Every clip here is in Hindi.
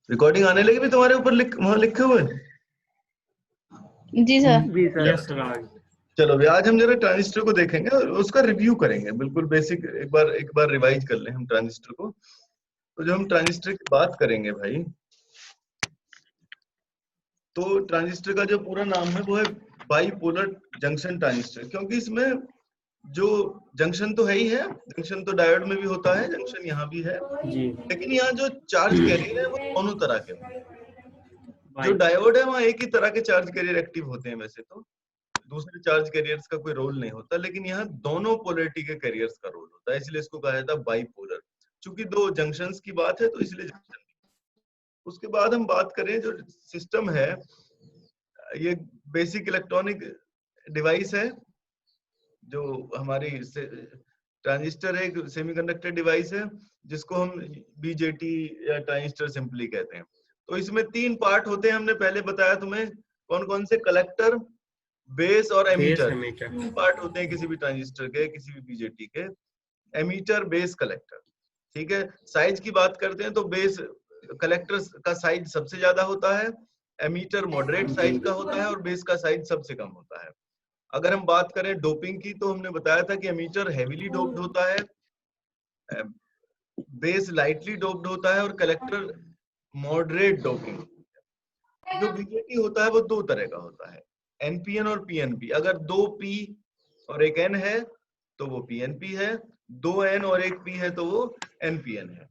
रिकॉर्डिंग आने लगी भी तुम्हारे ऊपर वहां लिखे हुए? जी सर। जी सर। यस सर आ गई। चलो भी आज हम जरा ट्रांजिस्टर को देखेंगे और उसका रिव्यू करेंगे, बिल्कुल बेसिक एक बार रिवाइज कर लें हम ट्रांजिस्टर को। तो जब हम ट्रांजिस्टर की बात करेंगे भाई, तो ट्रांजिस्टर का जो पूरा नाम है वो है बाइपोलर जंक्शन ट्रांजिस्टर, क्योंकि इसमें जो जंक्शन तो है ही है, जंक्शन तो डायोड में भी होता है, जंक्शन यहाँ भी है, जी लेकिन यहाँ जो चार्ज कैरियर है वो दोनों तरह के होंगे। जो भाई। डायोड है वहाँ एक ही तरह के चार्ज कैरियर एक्टिव होते हैं, वैसे तो दूसरे चार्ज कैरियर्स का कोई रोल नहीं होता, लेकिन यहाँ दोनों पोलरिटी के कैरियर्स का रोल होता है, इसलिए इसको कहा जाता है बाइपोलर। चूंकि दो जंक्शंस की बात है तो इसलिए जंक्शन। उसके बाद हम बात करें जो सिस्टम है, ये बेसिक इलेक्ट्रॉनिक डिवाइस है, जो हमारी ट्रांजिस्टर एक सेमीकंडक्टर डिवाइस है जिसको हम बीजेटी या ट्रांजिस्टर सिंपली कहते हैं। तो इसमें तीन पार्ट होते हैं, हमने पहले बताया तुम्हें कौन कौन से, कलेक्टर, बेस और एमीटर। तीन पार्ट होते हैं किसी भी ट्रांजिस्टर के, किसी भी बीजेटी के, एमीटर, बेस, कलेक्टर। ठीक है, साइज की बात करते हैं तो बेस कलेक्टर का साइज सबसे ज्यादा होता है, एमीटर मॉडरेट साइज का होता है और बेस का साइज सबसे कम होता है। अगर हम बात करें डोपिंग की तो हमने बताया था कि एमीटर हेवीली डोप्ड होता है, बेस लाइटली डोप्ड होता है और कलेक्टर मॉडरेट डोपिंग। जो बीजेटी होता है वो दो तरह का होता है, एनपीएन और पीएनपी। अगर दो पी और एक एन है तो वो पीएनपी है, दो एन और एक पी है तो वो एनपीएन है।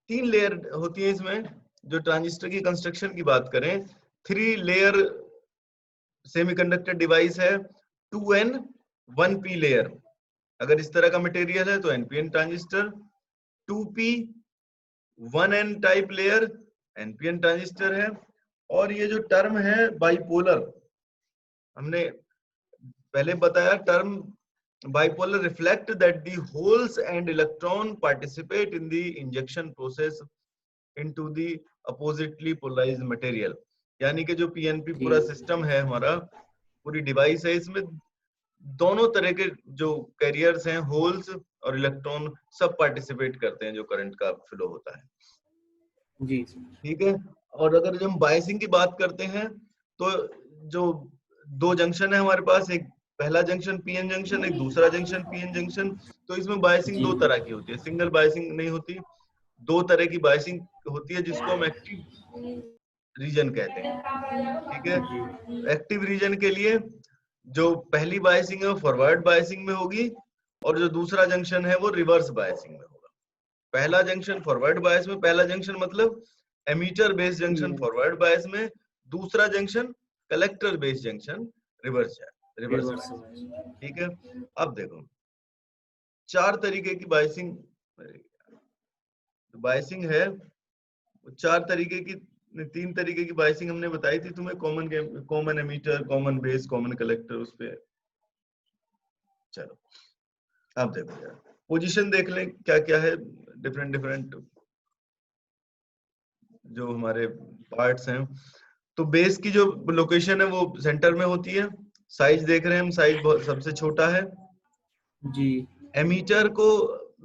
तीन लेयर होती है इसमें। जो ट्रांजिस्टर की कंस्ट्रक्शन की बात करें, 3 लेयर सेमीकंडक्टर डिवाइस है, 2n 1p लेयर। अगर इस तरह का मटेरियल है तो NPN transistor, 2p 1n type layer NPN transistor है। और ये जो टर्म है बाइपोलर, हमने पहले बताया, term bipolar reflect that the holes and electron participate in the injection process into the oppositely polarized material। यानी कि जो पीएनपी पूरा सिस्टम है हमारा, पूरी डिवाइस है, इसमें दोनों तरह के जो कैरियर्स हैं, होल्स और इलेक्ट्रॉन, सब पार्टिसिपेट करते हैं जो करंट का फ्लो होता है। जी ठीक है। और अगर जब हम बायसिंग की बात करते हैं तो जो दो जंक्शन है हमारे पास, एक पहला जंक्शन पीएन जंक्शन, एक दूसरा जंक्शन पीएन जंक्शन। तो इसमें बायसिंग दो तरह की होती है, सिंगल बायसिंग नहीं होती, दो तरह की बायसिंग होती है जिसको हम एक्टिव रीजन कहते हैं। ठीक है, एक्टिव रीजन के लिए जो पहली बायसिंग है वो फॉरवर्ड बायसिंग में होगी और जो दूसरा जंक्शन है वो रिवर्स बायसिंग में होगा। पहला जंक्शन फॉरवर्ड बायस में, पहला जंक्शन मतलब emitter base junction forward bias में, दूसरा junction collector base junction reverse reverse. ठीक है। अब देखो, चार तरीके की बायसिंग है, चार तरीके की, तीन तरीके की बायसिंग हमने बताई थी तुम्हें, common ammeter, common base, common collector. उस पे चलो अब देखो यार, पोजीशन देख लें क्या क्या है, डिफरेंट जो हमारे पार्ट्स हैं। तो बेस की जो लोकेशन है वो सेंटर में होती है। साइज देख रहे हैं हम, साइज सबसे छोटा है जी। एमीटर को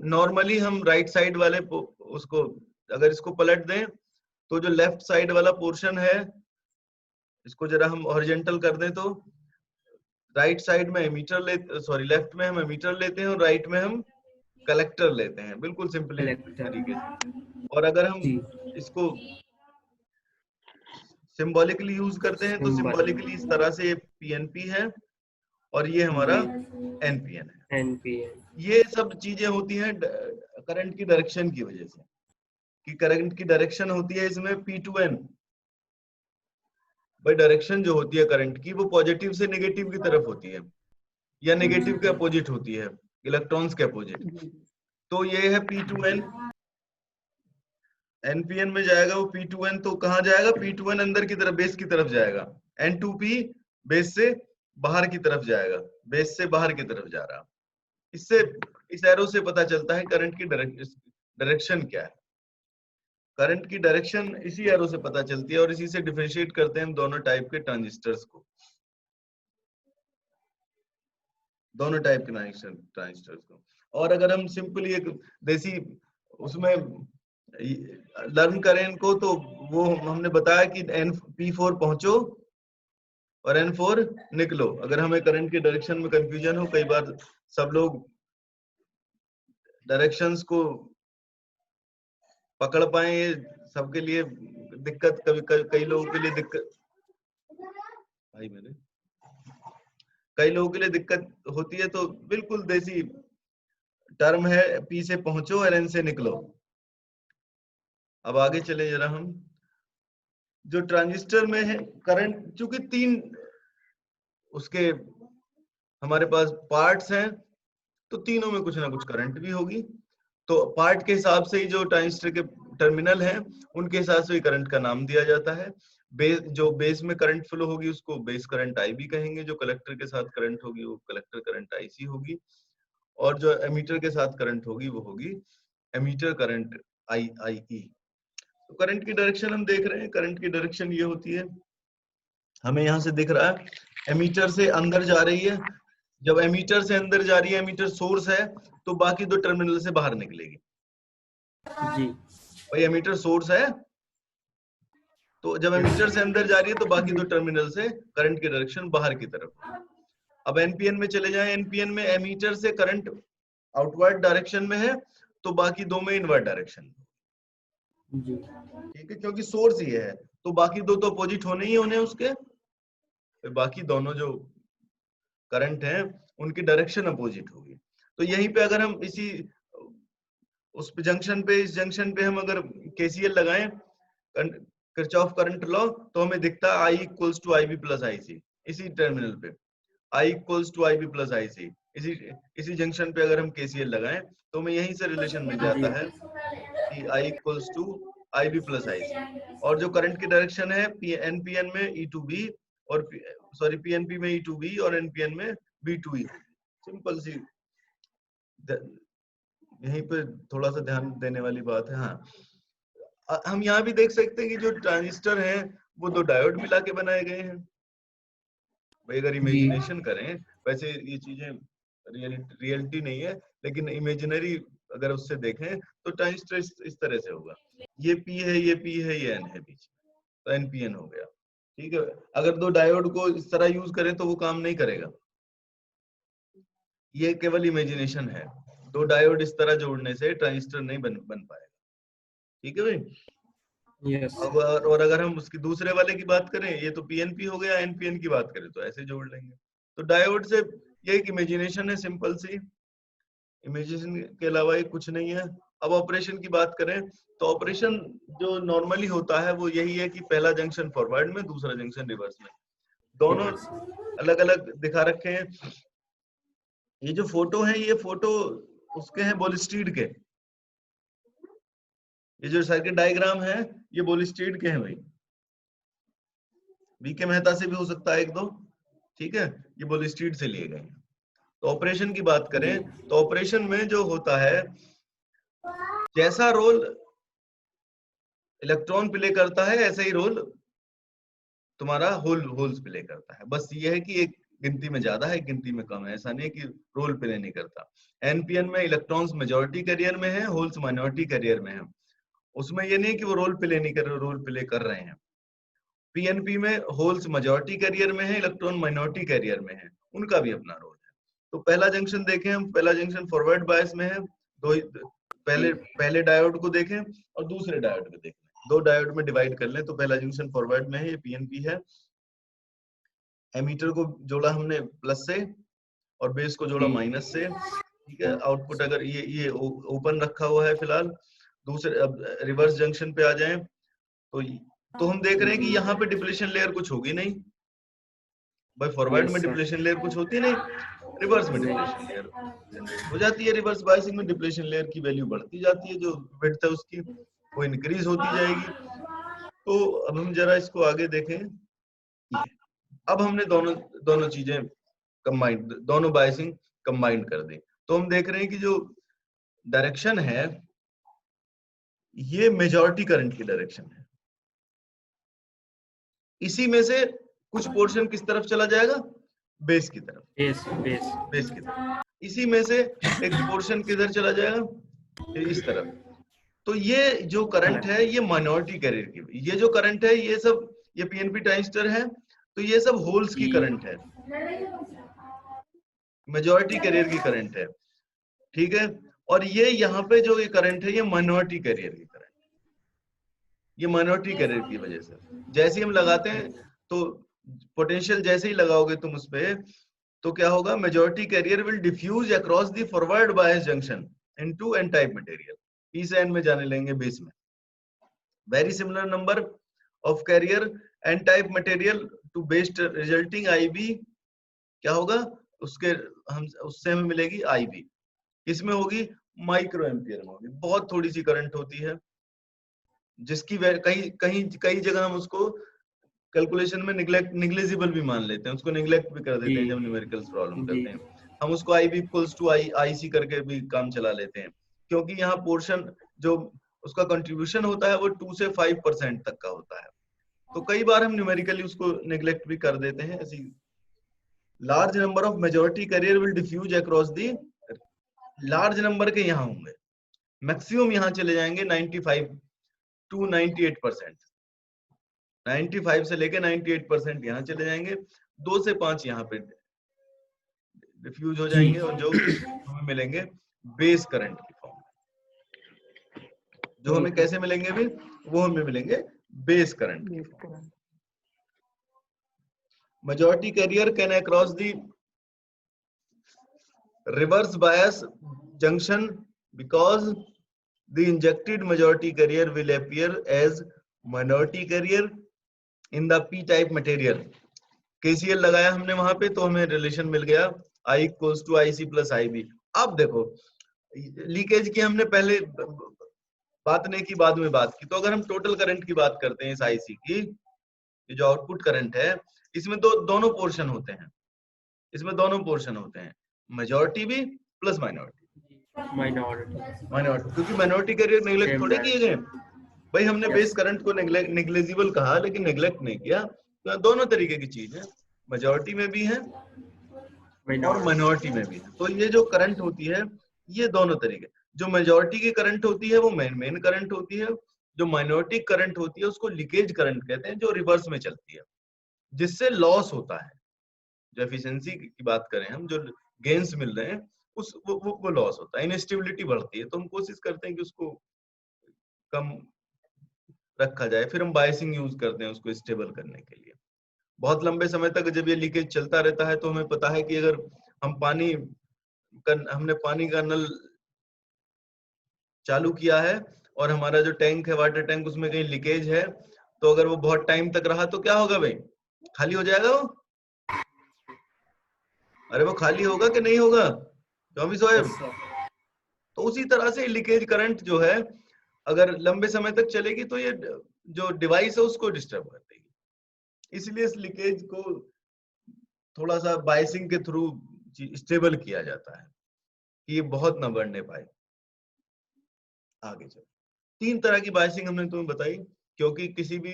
नॉर्मली हम राइट साइड वाले उसको, अगर इसको पलट दें तो जो लेफ्ट साइड वाला पोर्शन है, इसको जरा हम हॉरिजॉन्टल कर दें तो राइट साइड में एमीटर लेते, सॉरी लेफ्ट में हम एमीटर लेते हैं और राइट में हम कलेक्टर लेते हैं, बिल्कुल सिंपली तरीके से। और अगर हम इसको सिंबॉलिकली यूज करते हैं तो सिंबॉलिकली इस तरह से पीएनपी है और ये हमारा एनपीएन है। ये सब चीजें होती हैं करंट की डायरेक्शन की वजह से, कि करंट की डायरेक्शन होती है इसमें P2N। भाई डायरेक्शन जो होती है करंट की वो पॉजिटिव से नेगेटिव की तरफ होती है या नेगेटिव के अपोजिट होती है, इलेक्ट्रॉन्स के अपोजिट। तो ये है P2N, एनपीएन में जाएगा वो P2N। तो कहाँ जाएगा? P2N अंदर की तरफ, बेस की तरफ जाएगा। N2P बेस से बाहर की तरफ जाएगा, बेस से बाहर की तरफ जा रहा। इससे, इस एरो से पता चलता है करंट की डायरेक्शन क्या है। करंट की डायरेक्शन इसी एरो से पता चलती है और इसी से डिफरेंशिएट करते हैं हम दोनों टाइप के ट्रांजिस्टर्स को। दोनों टाइप के ट्रांजिस्टर्स को। और अगर हम सिंपली एक देसी उसमें लर्न करें इनको, तो वो हमने बताया कि P4 पहुंचो और N4 निकलो। अगर हमें करंट के डायरेक्शन में कंफ्यूजन हो, कई बार सब लोग डायरेक्शंस को पकड़ पाए, ये सबके लिए दिक्कत, कई लोगों के लिए दिक्कत, भाई मेरे कई लोगों के लिए दिक्कत होती है। तो बिल्कुल देसी टर्म है, P से पहुंचो और N से निकलो। अब आगे चले जरा हम, जो ट्रांजिस्टर में है करंट, चूंकि तीन उसके हमारे पास पार्ट्स हैं, तो तीनों में कुछ ना कुछ करंट भी होगी। तो पार्ट के हिसाब से ही जो ट्रांजिस्टर के टर्मिनल हैं, उनके हिसाब से ही करंट का नाम दिया जाता है। जो बेस में करंट फ्लो होगी उसको बेस करंट आई भी कहेंगे, जो कलेक्टर के साथ करंट होगी वो कलेक्टर करंट आईसी होगी, और जो एमीटर के साथ करंट होगी वो होगी एमीटर करंट IIE। तो करंट की डायरेक्शन हम देख रहे हैं, करंट की डायरेक्शन ये होती है, हमें यहाँ से दिख रहा है एमीटर से अंदर जा रही है। जब एमीटर से अंदर जा रही है, एमीटर सोर्स है, तो बाकी दो टर्मिनल से बाहर निकलेगी जी भाई, एमीटर सोर्स है, तो जब एमीटर से अंदर जा रही है तो बाकी दो टर्मिनल से करंट की डायरेक्शन बाहर की तरफ। अब एनपीएन में चले जाएं, एनपीएन में एमीटर से करंट आउटवर्ड डायरेक्शन में है, तो बाकी दो में इनवर्ट डायरेक्शन। जी ठीक है, क्योंकि सोर्स ही है, तो बाकी दो तो अपोजिट होने ही होने उसके, बाकी दोनों जो करंट हैं उनकी डायरेक्शन अपोजिट होगी। तो यहीं पे अगर हम इसी उस जंक्शन पे, इस जंक्शन पे हम अगर केसीएल लगाएं, किरचॉफ करंट लॉ, तो हमें दिखता है I equals to IB plus IC। इसी टर्मिनल पे I equals to IB plus IC, इसी जंक्शन पे अगर हम केसीएल लगाएं, तो हमें यहीं से रिलेशन मिल जाता है कि I equals to IB plus IC। और जो करंट की डायरेक्शन है एनपीएन में E2B, और सॉरी पीएनपी में E2B और एनपीएन में B2E। सिंपल सी, यहीं पे थोड़ा सा ध्यान देने वाली बात है। हाँ, हम यहाँ भी देख सकते हैं कि जो ट्रांजिस्टर हैं वो दो डायोड मिला के बनाए गए हैं भाई। अगर इमेजिनेशन करें, वैसे ये चीजें रियलिटी नहीं है, लेकिन इमेजिनरी अगर उससे देखें तो ट्रांजिस्टर इस तरह से होगा, ये P है, ये P है, ये N है बीच में, तो NPN हो गया। ठीक है, अगर दो डायोड को इस तरह यूज करें तो वो काम नहीं करेगा, ये केवल इमेजिनेशन है। दो डायोड इस तरह जोड़ने से ट्रांजिस्टर नहीं बन पाएगा। ठीक है भाई। यस अब और अगर हम उसकी दूसरे वाले की बात करें, ये तो पीएनपी हो गया, एनपीएन की बात करें तो ऐसे जोड़ लेंगे। तो डायोड से ये एक इमेजिनेशन है, सिंपल सी इमेजिनेशन के अलावा ये कुछ नहीं है। अब ऑपरेशन की बात करें, तो ऑपरेशन जो नॉर्मली होता है वो यही है कि पहला जंक्शन फॉरवर्ड में, दूसरा जंक्शन रिवर्स में, दोनों अलग अलग दिखा रखे हैं। ये जो फोटो है, ये फोटो उसके हैं बोलिस्टीड के, ये जो सर्किट डायग्राम है ये बोलिस्टीड के हैं भाई, वीके मेहता से भी हो सकता है एक दो। ठीक है, ये बोलिस्टीड से लिए गए हैं। तो ऑपरेशन की बात करें, तो ऑपरेशन में जो होता है, जैसा रोल इलेक्ट्रॉन प्ले करता है ऐसा ही रोल तुम्हारा होल्स प्ले करता है। बस ये है कि एक गिनती में ज्यादा है, एक गिनती में कम है, ऐसा नहीं है कि रोल प्ले नहीं करता। एनपीएन में इलेक्ट्रॉन्स मेजॉरिटी कैरियर में है, होल्स माइनॉरिटी कैरियर में है। उसमें ये नहीं कि वो रोल प्ले नहीं कर रहे, रोल प्ले कर रहे हैं। पीएनपी में होल्स मेजॉरिटी कैरियर में है, इलेक्ट्रॉन माइनॉरिटी कैरियर में है, उनका भी अपना रोल है। तो पहला जंक्शन देखें हम, पहला जंक्शन फॉरवर्ड बायस में है, पहले डायोड को देखें और दूसरे डायोड को देखें, दो डायोड में डिवाइड कर लें, तो पहला जंक्शन फॉरवर्ड में है, ये पीएनपी है। एमीटर को जोड़ा हमने प्लस से और बेस को जोड़ा माइनस से। ठीक है, आउटपुट अगर ये ओपन रखा हुआ है फिलहाल। दूसरे अब रिवर्स जंक्शन पे आ जाएं, तो हम देख रहे हैं कि यहाँ पे डिप्लेशन लेयर कुछ होगी नहीं भाई, फॉरवर्ड में डिप्लेशन लेयर कुछ होती नहीं, रिवर्स में डिप्लेशन लेयर जनरेट हो जाती है। रिवर्स बायसिंग में डिप्लेशन लेयर की वैल्यू बढ़ती जाती है, जो विड्थ है उसकी वो इंक्रीज होती जाएगी। तो अब हम जरा इसको आगे देखें, अब हमने दोनों चीजें कंबाइन, दोनों बायसिंग कंबाइन कर दी, तो हम देख रहे हैं कि जो डायरेक्शन है ये मेजॉरिटी करंट की डायरेक्शन है। इसी में से कुछ पोर्शन किस तरफ चला जाएगा, बेस की तरफ, बेस बेस बेस की तरफ। इसी में से एक पोर्शन किधर चला जाएगा, इस तरफ। तो ये जो करंट है ये माइनॉरिटी कैरियर की, ये जो करंट है ये सब, ये पीएनपी ट्रांजिस्टर है, तो ये सब होल्स की जी करंट है, मेजॉरिटी कैरियर की करंट है, ठीक है। और ये यहाँ पे जो ये करंट है ये माइनॉरिटी कैरियर की करंट, ये माइनॉरिटी कैरियर की वजह से जैसे ही हम लगाते हैं तो पोटेंशियल जैसे ही लगाओगे तुम उस पे, तो क्या होगा, majority carrier will diffuse across the forward bias junction into n type material, p से एन में जाने लेंगे बेस में। Very similar number of carrier n type material to base resulting IB, क्या होगा उसके, हम उससे हमें मिलेगी आईबी, इसमें होगी माइक्रो एम्पियर में होगी, बहुत थोड़ी सी करंट होती है, जिसकी कहीं कहीं कई जगह हम उसको कैलकुलेशन में निग्लेजिबल भी मान लेते हैं, उसको निग्लेक्ट भी कर देते हैं जी जब न्यूमेरिकल्स प्रॉब्लम जी करते हैं, हम उसको आई बी इक्वल्स टू आई सी करके भी काम चला लेते हैं, क्योंकि यहाँ पोर्शन जो उसका कंट्रीब्यूशन होता है वो 2 से 5% तक का होता है, तो कई बार हम न्यूमेरिकली उसको निग्लेक्ट भी कर देते हैं। ऐसी large number of majority carrier will diffuse across the, large number के यहाँ होंगे, मैक्सिमम यहाँ चले जाएंगे 95 टू 98%, 95 से लेके 98% यहाँ चले जाएंगे, 2 से 5 यहाँ पे डिफ्यूज हो जी जाएंगे, और जो कि हमें मिलेंगे बेस करंट की फॉर्म में, जो हमें कैसे मिलेंगे भी, वो हमें मिलेंगे बेस करंट की फॉर्म में। Majority carrier can across the reverse bias junction because the injected majority carrier will appear as minority carrier in the p type material। KCL लगाया हमने वहां पे तो हमें रिलेशन मिल गया I equals to IC plus IB। अब देखो लीकेज की हमने पहले बात नहीं की, बाद में बात की, तो अगर हम टोटल करंट की बात करते हैं इस IC की, ये जो आउटपुट करंट है इसमें दोनों पोर्शन होते हैं, इसमें दोनों पोर्शन होते हैं, मेजॉरिटी भी प्लस माइनॉरिटी, माइनॉरिटी, क्योंकि माइनॉरिटी कैरियर नेग्लेक्ट थोड़े किए गए भाई, हमने बेस करंट को नेग्लेजिबल कहा लेकिन नेग्लेक्ट नहीं किया, तो दोनों तरीके की चीज है, मेजॉरिटी में भी है और माइनॉरिटी में भी है। तो ये जो करंट होती है ये दोनों तरीके, जो मेजॉरिटी की करंट होती है वो मेन करंट होती है, जो माइनॉरिटी करंट होती है उसको लीकेज करंट कहते हैं, जो रिवर्स में चलती है, जिससे लॉस होता है, जो एफिशिएंसी की बात करें हम, जो गेन्स मिल रहे हैं उस वो लॉस होता है, इनस्टेबिलिटी बढ़ती है, तो हम कोशिश करते हैं कि उसको कम रखा जाए, फिर हम बायसिंग यूज करते हैं उसको स्टेबल करने के लिए। बहुत लंबे समय तक जब ये लीकेज चलता रहता है तो हमें पता है कि अगर हम हमने पानी का नल चालू किया है और हमारा जो टैंक है वाटर टैंक उसमें कहीं लीकेज है, तो अगर वो बहुत टाइम तक रहा तो क्या होगा भाई, खाली हो जाएगा वो, अरे वो खाली होगा कि नहीं होगा टॉमी साहब। तो उसी तरह से लीकेज करंट जो है अगर लंबे समय तक चलेगी तो ये जो डिवाइस है उसको डिस्टर्ब कर देगी, इसलिए इस लीकेज को थोड़ा सा बाइसिंग के थ्रू स्टेबल किया जाता है कि ये बहुत ना बढ़ने पाए। आगे चलो, 3 तरह की बाइसिंग हमने तुम्हें बताई, क्योंकि किसी भी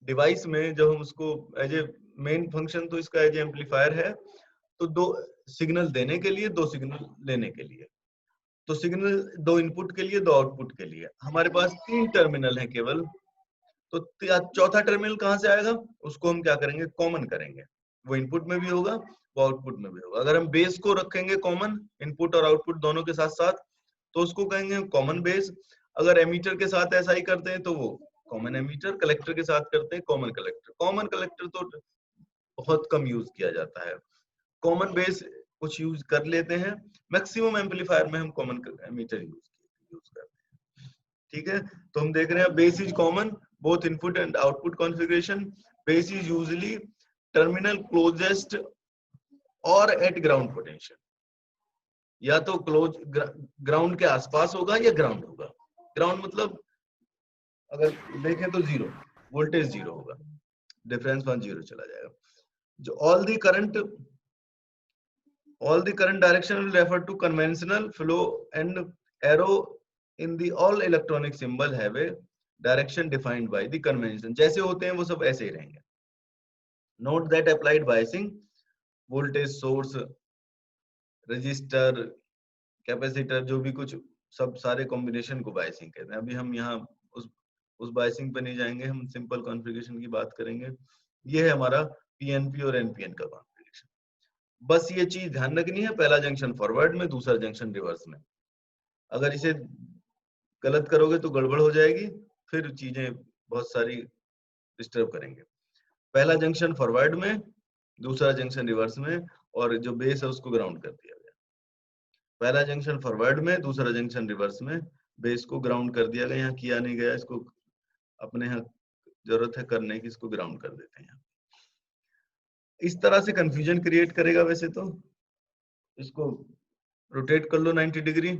डिवाइस में जब हम उसको एज ए मेन फंक्शन तो इसका एज एम्पलीफायर है, तो 2 सिग्नल देने के लिए 2 सिग्नल लेने के लिए, तो सिग्नल 2 इनपुट के लिए 2 आउटपुट के लिए, हमारे पास 3 टर्मिनल है केवल, तो चौथा टर्मिनल कहाँ से आएगा, उसको हम क्या करेंगे, कॉमन करेंगे, वो इनपुट में भी होगा वो आउटपुट में भी होगा। अगर हम बेस को रखेंगे कॉमन, इनपुट और आउटपुट दोनों के साथ साथ, तो उसको कहेंगे कॉमन बेस। अगर एमीटर के साथ ऐसा ही करते हैं तो वो कॉमन एमीटर, कलेक्टर के साथ करते हैं कॉमन कलेक्टर। कॉमन कलेक्टर तो बहुत कम यूज किया जाता है, कॉमन बेस कुछ यूज कर लेते हैं, मैक्सिमम एम्पलीफायर में हम कॉमन एमीटर यूज करते हैं, ठीक है। तो हम देख रहे हैं base is common both input and output configuration, base is usually terminal closest or at ground potential, या तो क्लोज ग्राउंड के आसपास होगा या ग्राउंड होगा, ग्राउंड मतलब अगर देखें तो 0 वोल्टेज 0 होगा, डिफरेंस 0 चला जाएगा। जो all the current direction will refer to conventional flow and arrow in the all electronic symbol have a direction defined by the convention, जैसे होते हैं वो सब ऐसे ही रहेंगे। Note that applied biasing voltage source, register, capacitor, जो भी कुछ सब सारे कॉम्बिनेशन को बायसिंग कहते हैं। अभी हम यहाँ उस बायसिंग पे नहीं जाएंगे, हम सिंपल कॉन्फ़िगरेशन की बात करेंगे। ये है हमारा पीएनपी और एनपीएन का कॉन्फ़िगरेशन। बस ये चीज ध्यान रखनी है, पहला जंक्शन फॉरवर्ड में, दूसरा जंक्शन रिवर्स में। अगर इसे गलत करोगे तो गड़बड़ हो जाएगी, फिर चीजें बहुत सारी डिस्टर्ब करेंगे। पहला जंक्शन फॉरवर्ड में, दूसरा जंक्शन रिवर्स में, और जो बेस है उसको ग्राउंड कर दिया गया। पहला जंक्शन फॉरवर्ड में, दूसरा जंक्शन रिवर्स में, बेस को ग्राउंड कर दिया गया। यहाँ किया नहीं गया, इसको अपने यहाँ जरूरत है करने की, इसको ग्राउंड कर देते हैं। इस तरह से कंफ्यूजन क्रिएट करेगा। वैसे तो इसको रोटेट कर लो 90 डिग्री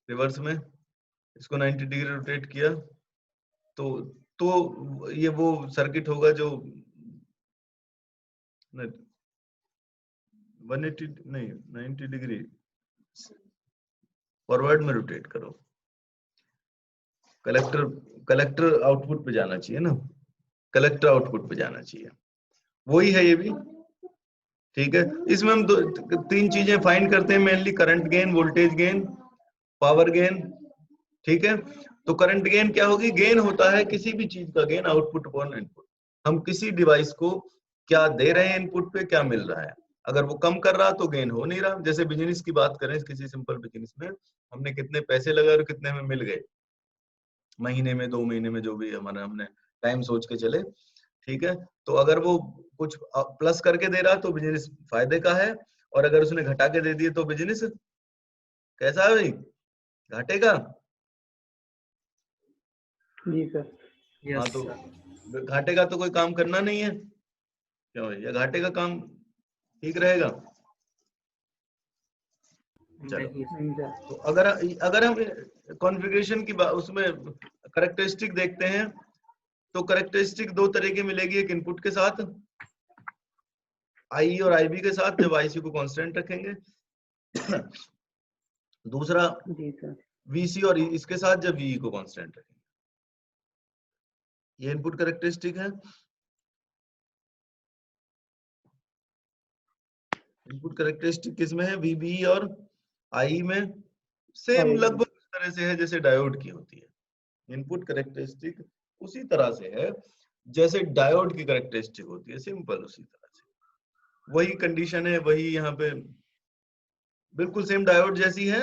रिवर्स में, इसको 90 डिग्री रोटेट किया तो ये वो सर्किट होगा जो 180 नहीं 90 डिग्री फॉरवर्ड में रोटेट करो। कलेक्टर आउटपुट पे जाना चाहिए ना, कलेक्टर आउटपुट पे जाना चाहिए, वही है ये भी। ठीक है, इसमें हम तीन चीजें फाइंड करते हैं mainly, current gain, voltage gain, power gain. ठीक है, तो करंट गेन क्या होगी? गेन होता है किसी भी चीज का गेन आउटपुट अपॉन इनपुट। हम किसी डिवाइस को क्या दे रहे हैं इनपुट पे, क्या मिल रहा है। अगर वो कम कर रहा तो गेन हो नहीं रहा। जैसे बिजनेस की बात करें, किसी सिंपल बिजनेस में हमने कितने पैसे लगाए और कितने में मिल गए, महीने में, 2 महीने में, जो भी हमारा हमने टाइम सोच के चले। ठीक है, तो अगर वो कुछ प्लस करके दे रहा तो बिजनेस फायदे का है, और अगर उसने घटा के दे दिए तो बिजनेस कैसा है भाई? घाटे का। जी सर। हाँ, तो घाटे का तो कोई काम करना नहीं है, क्यों? या घाटे का काम ठीक रहेगा? चलो, तो अगर हम कॉन्फ़िगरेशन की उसमें कैरेक्टरिस्टिक देखते हैं, तो कैरेक्टरिस्टिक दो तरह की मिलेगी। एक इनपुट के साथ, आई और आईबी के साथ, जब आईसी को कांस्टेंट रखेंगे। दूसरा वीसी और इसके साथ, जब वी को कांस्टेंट रखेंगे। ये इनपुट कैरेक्टरिस्टिक है। इनपुट कैरेक्टरिस्टिक किसमें है? वीबी और आई में। सेम लगभग उस तरह से है जैसे डायोड की होती है। इनपुट कैरेक्टरिस्टिक उसी तरह से है जैसे डायोड की कैरेक्टरिस्टिक होती है, सिंपल उसी तरह से। वही कंडीशन है, वही यहाँ पे बिल्कुल सेम डायोड जैसी है।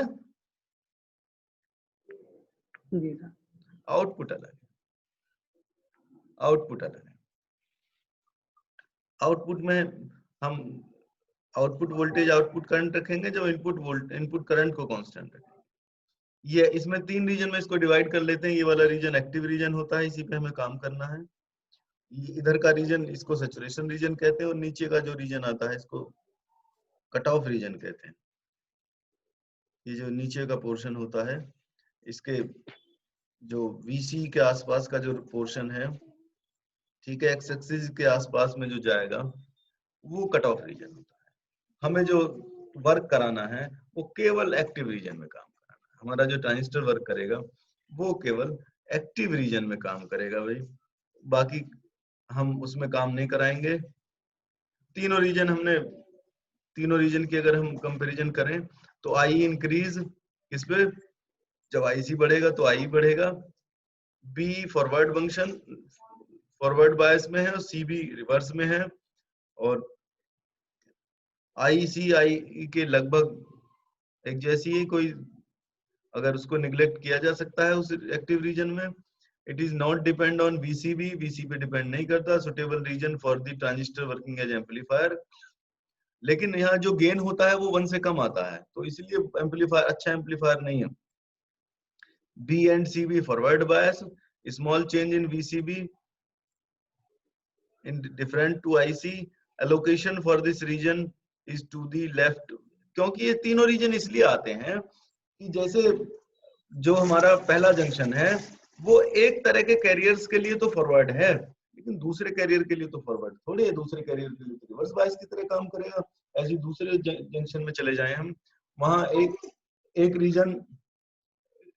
आउटपुट अलग है, आउटपुट अलग है। आउटपुट में हम आउटपुट वोल्टेज, आउटपुट करंट रखेंगे, जब इनपुट करंट को कांस्टेंट रखेंगे। ये इसमें 3 रीजन में इसको डिवाइड कर लेते हैं। ये वाला रीजन एक्टिव रीजन होता है, इसी पे हमें काम करना है। इधर का रीजन इसको सैचुरेशन रीजन कहते हैं, और नीचे का जो रीजन आता है इसको कट ऑफ रीजन कहते हैं। ये जो नीचे का पोर्शन होता है, इसके जो वीसी के आसपास का जो पोर्शन है, ठीक है, एक्स एक्सिस के आसपास में जो जाएगा वो कट ऑफ रीजन होता है। हमें जो वर्क कराना है वो केवल एक्टिव रीजन में काम कराना है। हमारा जो ट्रांजिस्टर वर्क करेगा वो केवल एक्टिव रीजन में काम करेगा भाई, बाकी हम उसमें काम नहीं कराएंगे। तीनों रीजन की अगर हम कंपैरिजन करें तो आई इंक्रीज इस पे, जब आईसी बढ़ेगा तो आई बढ़ेगा। B forward function, forward bias में है, और सी भी रिवर्स में है, और आईसी आई के लगभग एक जैसी ही, कोई अगर उसको निग्लेक्ट किया जा सकता है उस एक्टिव रीजन में। It is not depend on VCB, VC पे डिपेंड नहीं करता। Suitable region for the transistor working as amplifier. लेकिन यहाँ जो गेन होता है वो 1 से कम आता है, तो इसलिए एम्पलीफायर अच्छा एम्पलीफायर नहीं है। B and C B forward bias, small change in VCB in different to IC, allocation for this region is to the left. क्योंकि ये तीनों रीजन इसलिए आते हैं कि जैसे जो हमारा पहला जंक्शन है वो एक तरह के कैरियर्स के लिए तो फॉरवर्ड है, लेकिन दूसरे कैरियर के लिए तो फॉरवर्ड थोड़ी है। दूसरे कैरियर के लिए तो रिवर्स बायस की तरह काम करेगा। ऐसे दूसरे जंक्शन में चले जाएं हम, वहां एक रीजन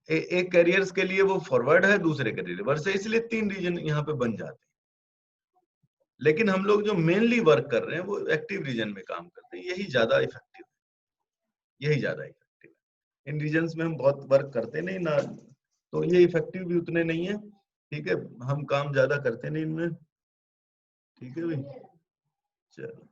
एक कैरियर्स के लिए वो फॉरवर्ड है, दूसरे कैरियर रिवर्स है, इसलिए 3 रीजन यहाँ पे बन जाते हैं। लेकिन हम लोग जो मेनली वर्क कर रहे हैं वो एक्टिव रीजन में काम करते हैं, यही ज्यादा इफेक्टिव है, यही ज्यादा इफेक्टिव है। इन रीजन्स में हम बहुत वर्क करते नहीं ना, तो ये इफेक्टिव भी उतने नहीं है। ठीक है, हम काम ज्यादा करते नहीं इनमें। ठीक है भाई, चलो।